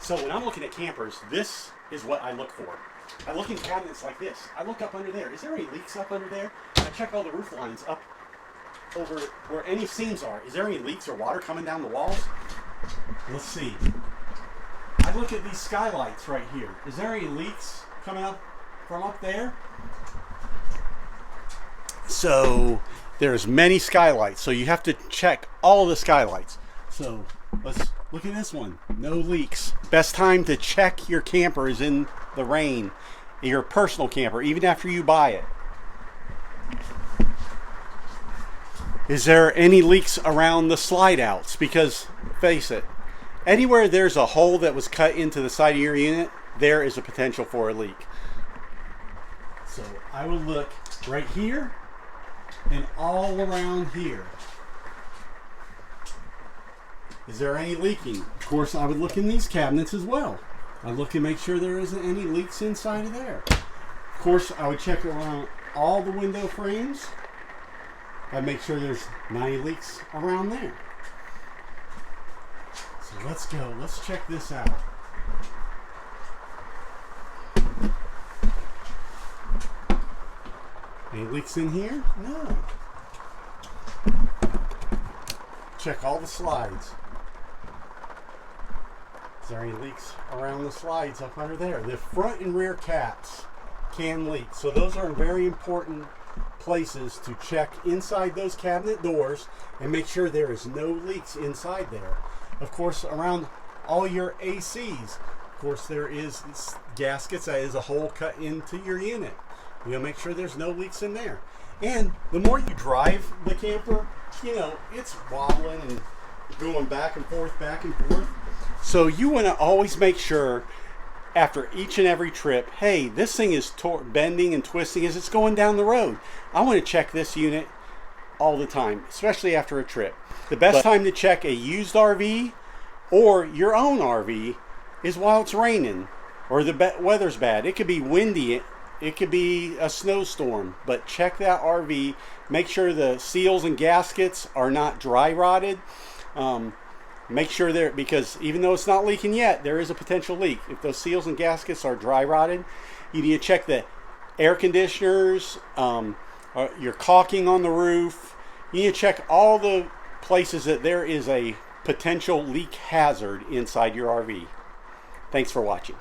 So when I'm looking at campers, this is what I look for. I look in cabinets like this. I look up under there. Is there any leaks up under there? I check all the roof lines up over where any seams are. Is there any leaks or water coming down the walls? Let's see. I look at these skylights right here. Is there any leaks coming up from up there? So there's many skylights. So you have to check all the skylights. So let's look at this one. No leaks. Best time to check your camper is in the rain. Your personal camper, even after you buy it. Is there any leaks around the slide outs? Because face it, anywhere there's a hole that was cut into the side of your unit, there is a potential for a leak. So I will look right here and all around here. Is there any leaking? Of course, I would look in these cabinets as well. I look and make sure there isn't any leaks inside of there. Of course, I would check around all the window frames. I'd make sure there's not any leaks around there. So let's go. Let's check this out. Any leaks in here? No. Check all the slides. Is there any leaks around the slides up under there? The front and rear caps can leak. So those are very important places to check inside those cabinet doors and make sure there is no leaks inside there. Of course, around all your ACs, of course, there is gaskets. That is a hole cut into your unit. You'll make sure there's no leaks in there. And the more you drive the camper, you know, it's wobbling and going back and forth, back and forth. So you want to always make sure after each and every trip, hey, this thing is bending and twisting as it's going down the road. I want to check this unit all the time, especially after a trip. The best time to check a used RV or your own RV is while it's raining or the weather's bad. It could be windy. It could be a snowstorm, but check that RV. Make sure the seals and gaskets are not dry rotted. Make sure there, because even though it's not leaking yet, there is a potential leak. If those seals and gaskets are dry rotted, you need to check the air conditioners, your caulking on the roof. You need to check all the places that there is a potential leak hazard inside your RV. Thanks for watching.